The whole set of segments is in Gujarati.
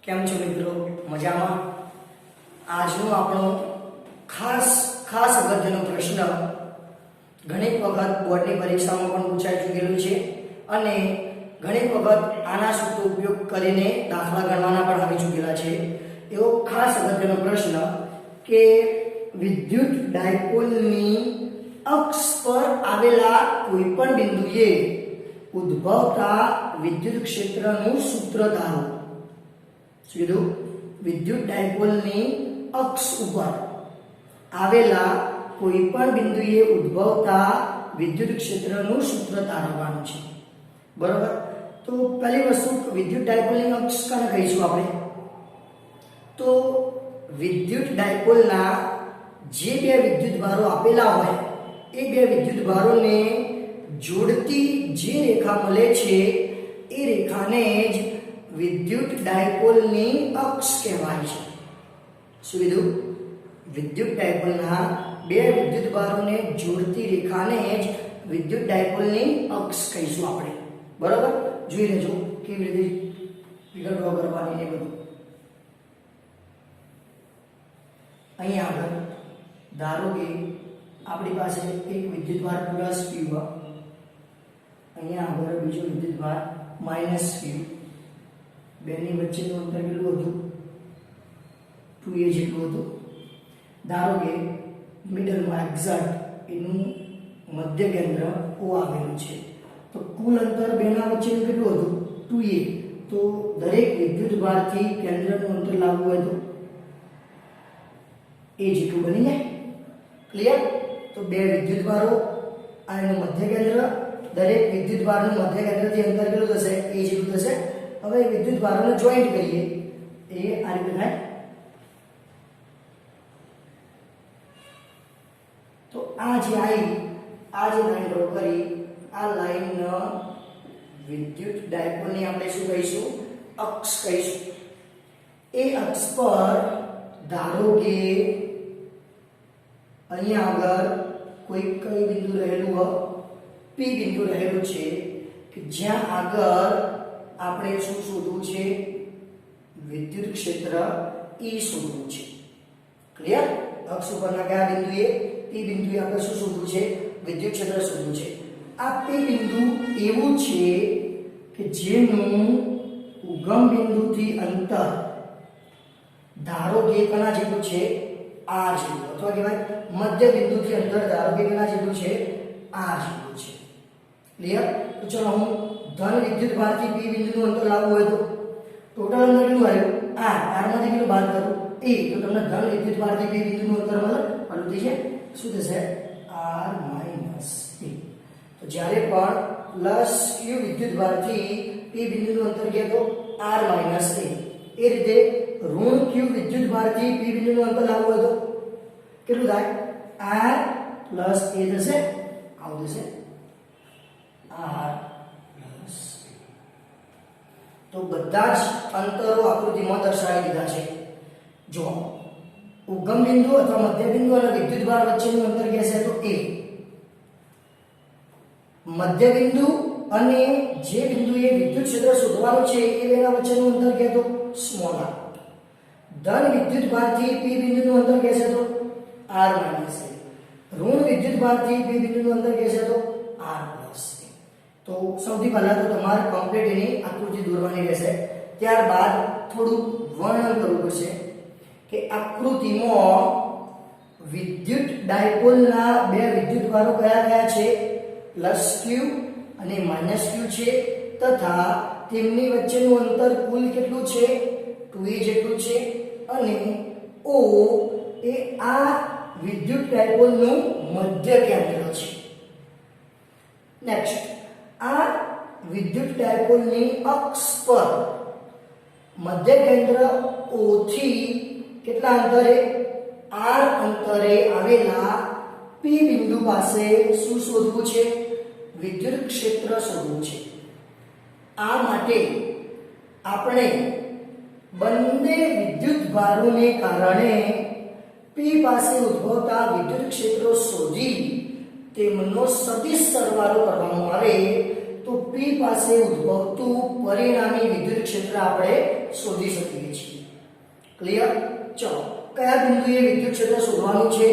કેમ છો મિત્રો? મજામાં? આજનો આપણો ખાસ અગત્યનો પ્રશ્ન ઘણી વખત બોર્ડની પરીક્ષામાં પણ પૂછાઈ ચૂકેલો છે અને ઘણી વખત આના સૂત્રો ઉપયોગ કરીને દાખલા ગણવાના પણ આવી ચૂકેલા છે. એવો ખાસ અગત્યનો પ્રશ્ન કે વિદ્યુત ડાયપોલની અક્ષ પર આવેલા કોઈપણ બિંદુએ ઉદ્ભવતા વિદ્યુત ક્ષેત્રનું સૂત્ર ધારો. સીધું વિદ્યુત ડાયપોલની અક્ષ ઉપર આવેલા કોઈપણ બિંદુએ ઉદ્ભવતા વિદ્યુત ક્ષેત્રનું સૂત્ર તારવવાનું છે. બરોબર? તો પહેલી વસ્તુ વિદ્યુત ડાયપોલની અક્ષ કોને કહીશું આપણે? તો વિદ્યુત ડાયપોલના જે બે વિદ્યુત ભારો આપેલા હોય એ બે વિદ્યુત ભારોને જોડતી જે રેખા મળે છે એ રેખાને જ વિદ્યુત ડાયપોલની અક્ષ કહેવાય છે. શું કીધું? વિદ્યુત ડાયપોલના બે વિદ્યુત ભારોને જોડતી રેખાને જ વિદ્યુત ડાયપોલની અક્ષ કહીશું આપણે. બરાબર? જોઈ લેજો કેવી રીતે ફિગર ડ્રો કરવાની ને બધું. અહીંયા આગળ ધારો કે આપણી પાસે એક વિદ્યુત ભાર પ્લસ q, અહીંયા આગળ બીજો વિદ્યુત ભાર માઈનસ q, બેની વચ્ચેનું અંતર કેટલું હતું? 2a જેટલું હતું. ધારો કે મિડલમાં એક્ઝેક્ટ એનું મધ્ય કેન્દ્ર O આવેલું છે, તો કુલ અંતર બેના વચ્ચેનું કેટલું હતું? 2a. તો દરેક વિદ્યુત ભારથી કેન્દ્રનું અંતર લાવવું હોય તો a જેટલું બની જાય. ક્લિયર? તો બે વિદ્યુત ભારો આ એનું મધ્ય કેન્દ્ર, દરેક વિદ્યુત ભારનું મધ્ય કેન્દ્રથી અંતર કેટલું થશે? a જેટલું થશે. હવે વિદ્યુત ભારોને જોઈન્ટ કરીએ એ આ રીતે થાય. તો આ જે લાઈન ડ્રો કરી આ લાઈન વિદ્યુત ડાયપોલની આપણે શું કહીશું? અક્ષ કહીશું. એ અક્ષ પર ધારો કે અહીંયા આગળ કોઈ કઈ બિંદુ રહેલું હોય, P બિંદુ રહેલું છે કે જ્યાં આગળ આપણે શું શોધવું છે? વિદ્યુત ક્ષેત્ર E શોધવું છે. ક્લિયર? અક્ષ ઉપરના કયા બિંદુએ? P બિંદુએ આપણે શું શોધવું છે? વિદ્યુત ક્ષેત્ર શોધવું છે. આ P બિંદુ એવું છે કે જેનું ઉગમ બિંદુથી અંતર ધારો કે કના જેટલું છે? R જેટલું, અથવા કહેવાય મધ્ય બિંદુથી અંતર ધારો કે કના જેટલું છે? R જેટલું છે. ક્લિયર? તો ચલો હું ધન વિદ્યુત ભારથી P બિંદુનું અંતર લાવવું હોય તો ટોટલ અંતર કેટલું આવ્યું? R. R માંથી કેટલું બાદ કરું? A. તો તમને ધન વિદ્યુત ભારથી P બિંદુનું અંતર મળે. આટલું થઈ જાય. શું થશે? R minus A. તો જ્યારે પણ પ્લસ Q વિદ્યુત ભારથી P બિંદુનું અંતર કહે તો R માઈનસ A. એ રીતે ઋણ Q વિદ્યુત ભારથી P બિંદુનું અંતર લાવવું હોય તો કેટલું થાય? R પ્લસ A થશે. આવું થશે R પ્લસ A. તો બધા જ અંતરો આકૃતિમાં દર્શાવી દીધા છે. જો ઉગમ બિંદુ અથવા મધ્ય બિંદુ અને વિદ્યુત ભાર વચ્ચેનું અંતર કહેશે તો A. મધ્ય બિંદુ અને જે બિંદુએ વિદ્યુત ક્ષેત્ર શોધવાનું છે એ બેના વચ્ચેનું અંતર કહે તો સ્મોલ r. ધન વિદ્યુત ભારથી P બિંદુનું અંતર કહેશે તો R માઈનસ A. ઋણ વિદ્યુત ભારથી P બિંદુનું અંતર કહેશે તો R પ્લસ A. તો સૌથી પહેલા તો તમારે કમ્પ્લીટ એની આકૃતિ દોરવાની રહેશે. ત્યારબાદ થોડું વર્ણન કરવું પડશે કે આકૃતિમાં વિદ્યુત ડાયપોલના બે વિદ્યુત ભારો કયા છે? પ્લસ q અને માઈનસ q છે, તથા તેમની વચ્ચેનું અંતર કુલ કેટલું છે? 2a જેટલું છે, અને O એ આ વિદ્યુત ડાયપોલનું મધ્ય કેન્દ્ર છે. નેક્સ્ટ, આ વિદ્યુત ડાયપોલની અક્ષ પર મધ્ય કેન્દ્ર O થી કેટલા અંતરે? R અંતરે આવેલા P બિંદુ પાસે શું શોધવું છે? વિદ્યુત ક્ષેત્ર શોધવું છે. આ માટે આપણે બંને વિદ્યુત ભારોને કારણે P પાસે ઉદ્ભવતા વિદ્યુત ક્ષેત્રો શોધી તેમનો સદિશ સરવાળો કરવામાં આવે તો P પાસે ઉદ્ભવતું પરિણામી વિદ્યુત ક્ષેત્ર આપણે શોધી શકીએ છીએ. ક્લિયર? ચલો કયા બિંદુએ વિદ્યુત ક્ષેત્ર શોધવાનું છે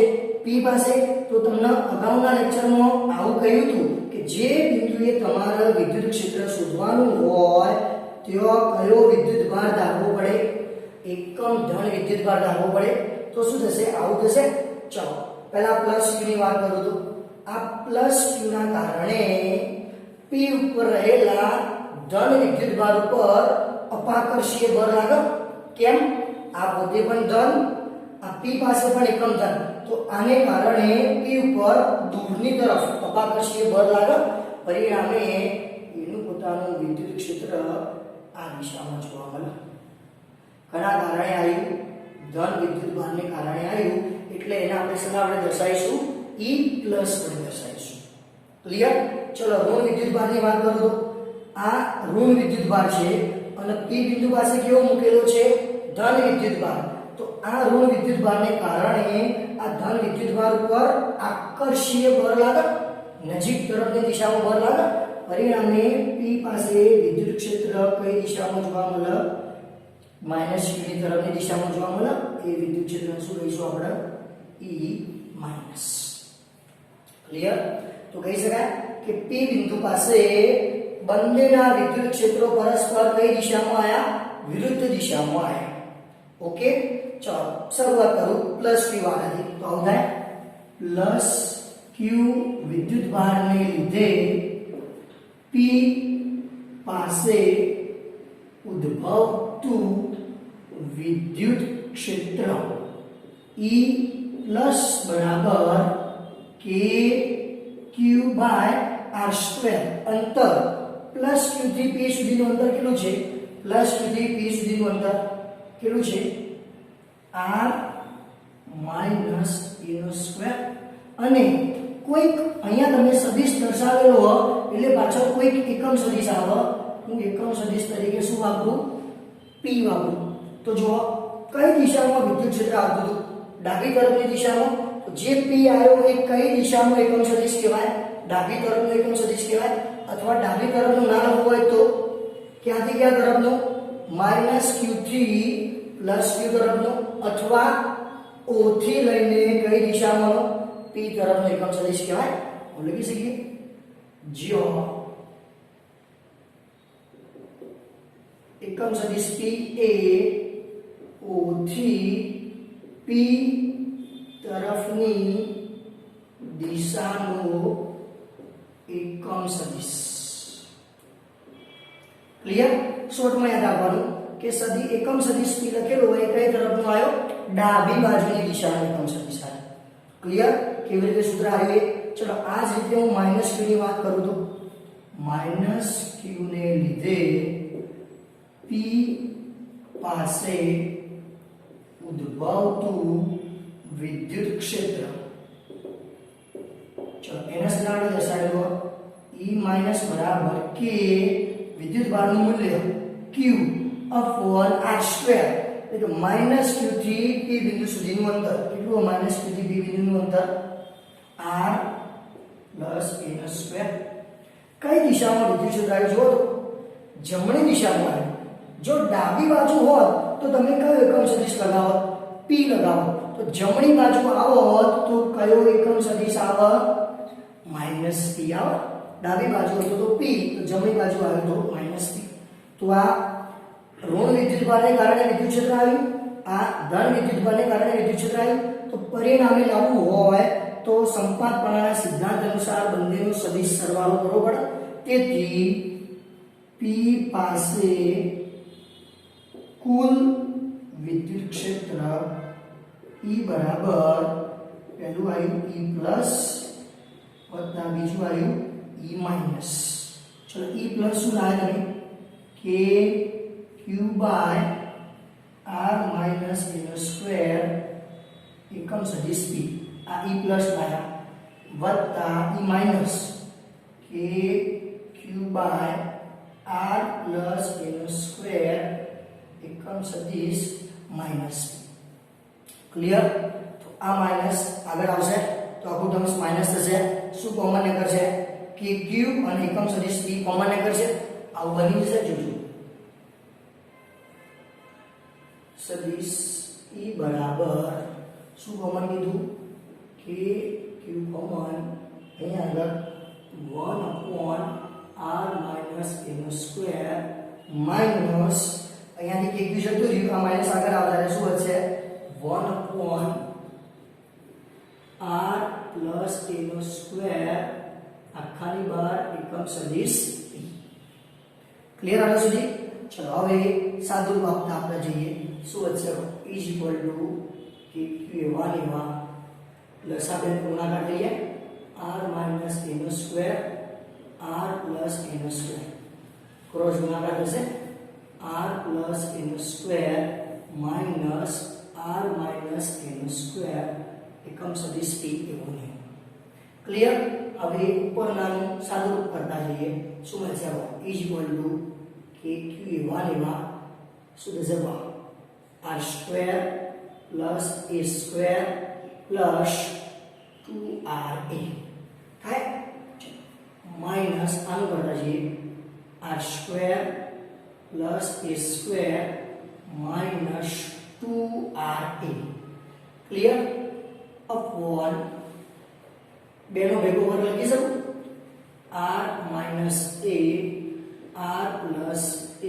P પાસે? તો તમને અગાઉના લેક્ચરમાં આવું કહ્યું હતું કે જે બિંદુએ તમારે વિદ્યુત ક્ષેત્ર શોધવાનું હોય ત્યાં કયો વિદ્યુત ભાર ધારવો પડે? એકમ ધન વિદ્યુત ભાર ધારવો પડે. તો શું થશે? આવું થશે. ચલો પહેલા પ્લસ q ની વાત કરું તો આ પ્લસ q ના કારણે P ઉપર રહેલા ધન વિદ્યુત ભાર ઉપર અપાકર્ષીય બળ લાગે. કેમ? આ પોતે પણ ધન, આ P પાસે પણ એકમ ધન, તો આને કારણે P ઉપર દૂરની તરફ અપાકર્ષીય બળ લાગે. પરિણામે એનું પોતાનું વિદ્યુત ક્ષેત્ર આ દિશામાં જોવા મળે. ઘણા કારણે આવ્યું, ધન વિદ્યુત ભારને કારણે આવ્યું, એટલે એને આપણે શેના વડે દર્શાવીશું? E પ્લસ વડે દર્શાવીશું. ક્લિયર? ચલો ઋણ વિદ્યુત ભારની વાત કરું તો આ ઋણ વિદ્યુત ભાર છે અને P બિંદુ પાસે કેવો મૂકેલો છે? ધન વિદ્યુત ભાર. તો આ ઋણ વિદ્યુત ભારને કારણે આ ધન વિદ્યુત ભાર ઉપર આકર્ષીય બળ લાગે, નજીક તરફની દિશામાં બળ લાગે. પરિણામે P પાસે વિદ્યુત ક્ષેત્ર કઈ દિશામાં જોવા મળે? માઈનસ q ની તરફની દિશામાં જોવા મળે. એ વિદ્યુત ક્ષેત્રને શું કહીશું આપણે? E minus. ક્લિયર? તો કહી શકાય કે P બિંદુ પાસે બંનેના વિદ્યુત ક્ષેત્રો પરસ્પર કઈ દિશામાં આયા? વિરુદ્ધ દિશામાં આયા. ઓકે, ચલો શરૂઆત કરું પ્લસ q વાળાથી. તો આવું થાય પ્લસ q વિદ્યુત ભારને લીધે P પાસે ઉદ્ભવતું વિદ્યુત ક્ષેત્ર E પ્લસ બરાબર k q by r square. અંતર પ્લસ q થી p સુધીનું અંતર કેટલું છે? પ્લસ q થી p સુધીનું અંતર કેટલું છે? r માઈનસ a નો સ્ક્વેર. અને કોઈક અહીંયા તમે સદિશ દર્શાવેલો હોય એટલે પાછળ કોઈક એકમ સદિશ આવે. હું એકમ સદિશ તરીકે શું વાપરું? p વાપરું. તો જો કઈ દિશામાં વિદ્યુત ક્ષેત્ર આવતું હતું? ડાબી તરફની દિશામાં. તો જે p આવ્યો એ કઈ દિશાનો એકમ સદિશ કહેવાય? ડાબી તરફનો એકમ સદિશ કહેવાય. અથવા ડાબી તરફનું ના લખવું હોય તો ક્યાંથી ક્યાં તરફનો? માઈનસ q થી પ્લસ q તરફનો. અથવા o થી લઈને કઈ દિશામાં? p તરફનો એકમ સદિશ કહેવાય. હું લખી શકીએ જો એકમ સદિશ p એ o થી p તરફની દિશાનો એકમ સદિશ. ક્લિયર? શોર્ટમાં યાદ રાખવાનું કે સદી એકમ સદિશ p લખેલો હોય કઈ તરફનો આવ્યો? ડાબી બાજુની દિશાનો એકમ સદિશ આવ્યો. ક્લિયર? કેવી રીતે સૂત્ર આવ્યું? ચલો આ જ રીતે હું માઈનસ q ની વાત કરું તો માઈનસ q ને લીધે P પાસે ઉદ્ભવતું વિદ્યુત ક્ષેત્ર, ચલો એના શેના વડે દર્શાવેલું? E માઈનસ બરાબર k વિદ્યુત ભારનું મૂલ્ય q અપોન r સ્ક્વેર. એટલે કે માઈનસ q થી p બિંદુ સુધીનું અંતર કેટલું? માઈનસ q થી p બિંદુનું અંતર r પ્લસ a નો સ્ક્વેર. કઈ દિશામાં વિદ્યુત ક્ષેત્ર આવ્યું? જો જમણી દિશામાં આવ્યું. જો ડાબી બાજુ હોત તો તમે કયો એકમ સદિશ લગાવો? p લગાવો. તો જમણી બાજુ આવો તો કયો એકમ સદિશ આવે? માઈનસ p આવે. ડાબી બાજુ હતો તો p, તો જમણી બાજુ આવે તો માઈનસ p. તો આ ઋણ વિદ્યુત ભારને કારણે વિદ્યુત ક્ષેત્ર આવ્યું, આ ધન વિદ્યુત ભારને કારણે વિદ્યુત ક્ષેત્ર આવ્યું. તો પરિણામે લાવવું હોય તો સંપાતપણાના સિદ્ધાંત અનુસાર બંનેનો સદિશ સરવાળો કરવો પડે. તેથી p પાસે કુલ વિદ્યુત ક્ષેત્ર E બરાબર પહેલું આવ્યું E પ્લસ વત્તા બીજું આવ્યું E માઈનસ. ચલો E પ્લસ શું લાવે તમે? k q by r minus a નો સ્ક્વેર એકમ સદિશ p. આ E પ્લસ લાયા વત્તા E minus k q by r plus a નો સ્ક્વેર એકમ સદિશ માઈનસ. ક્લિયર? તો આ માઈનસ આગળ આવશે તો આખું ટર્મ્સ માઈનસ થશે. શું કોમન નીકળશે? કે ક્યુ અને એકમ સદિશ p કોમન કરશે, આવું બની જશે. જોજો સદિશ e બરાબર શું કોમન કીધું કે ક્યુ કોમન અહીંયા આગળ 1/r - a² માઈનસ અહીંયાથી કે ક્યુ જતું રહ્યું, આ માઈનસ આગળ આવતા રહે શું વધશે 1/r + a² આખાની બહાર એકમ સદિશ p. ક્લિયર આના સુધી? ચલો હવે સાદું આપતા આપણે જોઈએ શું વધશે = કે ક્યુ એવા લેવા પ્લસ આપણે ગુણાકાર લઈએ r - a² r + a² cross ગુણાકાર થશે r + a² minus r - a² એકમ સદિશ p એવું નહીં. ક્લિયર? હવે ઉપરનાનું સાદું કરતા જઈએ શું મળશે = કે ક્યુ એવા લેવા શું થશે r² + a² પ્લસ 2ra થાય માઈનસ આનું કરતા જઈએ r² + a² minus 2ra. Clear? Upon બેનો ભેગો વર્ગ લખી શકું r - a r + a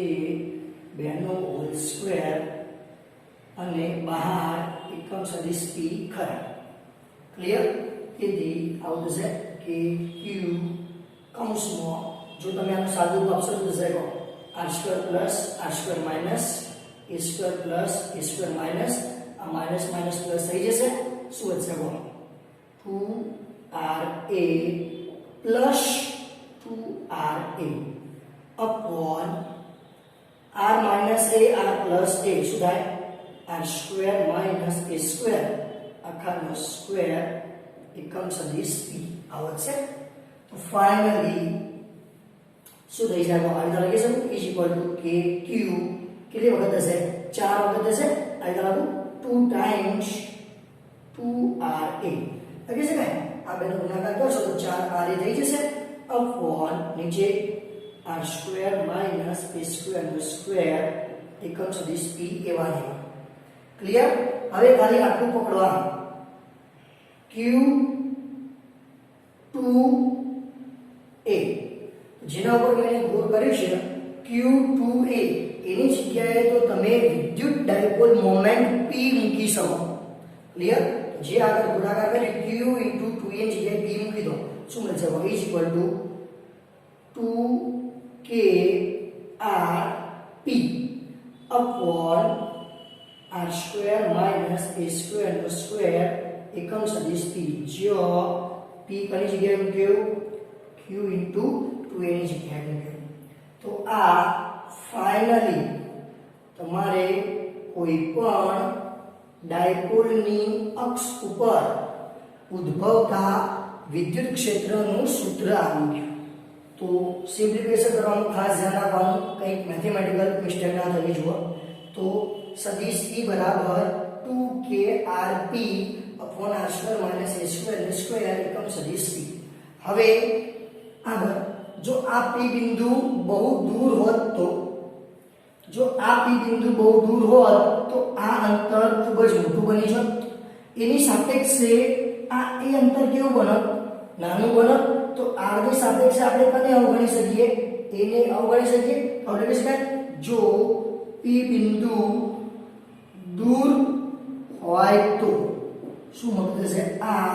બેનો હોલ સ્ક્વેર અને બહાર એકમ સદિશ p ખરા. ક્લિયર? તેથી આવું થશે કે q કૌંસમાં જો તમે આનું સાદું આપશો તો થશે r² + r² minus a² + a² minus આ માઈનસ માઈનસ પ્લસ થઈ જશે શું વધશે 2ra plus 2ra upon r - a r + a શું થાય r² - a² આખાનો સ્ક્વેર એકમ સદિશ p આવત છે. તો ફાઇનલી શું થઈ જાય આ લખી શકું કે ક્યુ કેટલી વખત હશે 4 વખત હશે આ લખું 2 ટાઈમ્સ 2ra લખી શકાય. આ બેનો ગુણાકાર કરશો તો 4ra થઈ જશે અપોન નીચે r² - a² નો સ્ક્વેર એકમ સદિશ p એવા લેવા. ક્લિયર? હવે ખાલી આટલું પકડવા q2a જેના ઉપર મેં ગોળ કર્યું છે q2a એની જગ્યાએ તો તમે વિદ્યુત ડાયપોલ મોમેન્ટ p મૂકી શકો. ક્લિયર? જે આગળ ગુણાકાર કરે q * 2a ની જગ્યાએ p મૂકી દો શું મળશે = 2krp અપોન r² - a² નો સ્ક્વેર એકમ સદિશ p જ્યાં p કની જગ્યાએ મૂક્યું q * 2a ની જગ્યાએ મૂક્યું. તો આ ફાઇનલી તમારે કોઈ પણ ડાયપોલની અક્ષ ઉપર ઉદ્ભવતા વિદ્યુત ક્ષેત્રનું સૂત્ર આવી ગયું. તો સિમ્પ્લિફિકેશન કરવાનું ખાસ ધ્યાન રાખવાનું કંઈક મેથેમેટિકલ મિસ્ટેક ના થવી જોઈએ. તો સદિશ e બરાબર 2krp અપોન r² - a² નો સ્ક્વેર એકમ સદિશ p. હવે આગળ જો આ p બિંદુ બહુ દૂર હોત તો આ અંતર ખૂબ જ મોટું બની જાય. એની સાપેક્ષે આ એ અંતર કેવું બને નાનું બને. તો r ની સાપેક્ષે આપણે કને અવગણી શકીએ એને અવગણી શકીએ. હવે લખી શકાય જો p બિંદુ દૂર હોય તો શું મતલબ થશે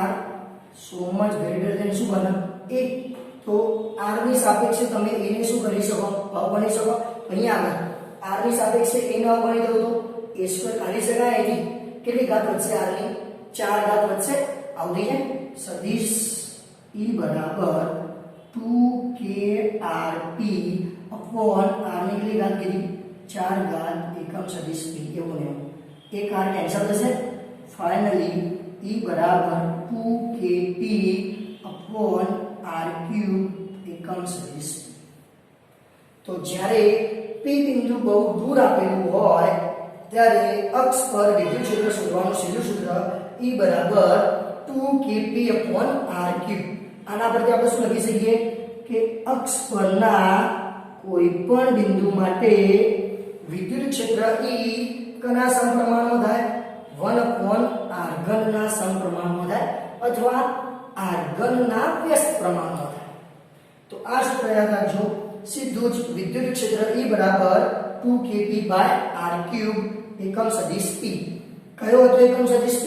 r so much greater than શું બને 1. તો r ની સાપેક્ષે તમે એને શું કરી શકો અવગણી શકો. અહીંયા આગળ r ની સાપેક્ષે એને અવગણી દો તો a² કાઢી શકાય. એની કેટલી ઘાત વધશે r ની 4 ઘાત વધશે. આવડી જાય સદિશ e બરાબર 2krp અપોન r ની કેટલી ઘાત કીધી 4 ઘાત એકમ સદિશ p એવું ને એક r કેન્સલ થશે. ફાઇનલી e બરાબર 2kp અપોન r³ એકમ સદિશ. તો જ્યારે p બિંદુ બહુ દૂર આપેલું હોય ત્યારે અક્ષ પર વિદ્યુત ક્ષેત્ર શોધવાનું સીધું સૂત્ર e બરાબર 2kp r³. આના પરથી આપણે શું લખી શકીએ કે અક્ષ પરના કોઈ પણ બિંદુ માટે વિદ્યુત ક્ષેત્ર E કના સમપ્રમાણમાં થાય 1/r3 ના સમપ્રમાણમાં થાય અથવા r3 ના વ્યસ્ત પ્રમાણમાં થાય. તો આ સૂત્ર યાદ રાખજો. સીધું જ વિદ્યુત ક્ષેત્ર E બરાબર 2kp/r3 એકમ સદિશ P. કયો હતો એકમ સદિશ P?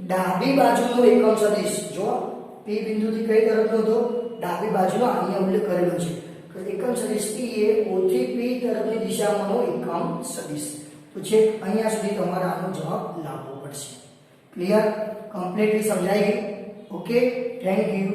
ડાબી બાજુનો એકમ સદિશ. જો P બિંદુથી કઈ તરફનો હતો? ડાબી બાજુનો. અહીંયા ઉલ્લેખ કરેલો છે. તો એકમ સદિશ P એ O થી P તરફની દિશામાંનો એકમ સદિશ. તો છે અહીંયા સુધી તમારે આનો જવાબ લાવવો પડશે. ક્લિયર? કમ્પ્લીટલી સમજાઈ ગયું? Okay, thank you.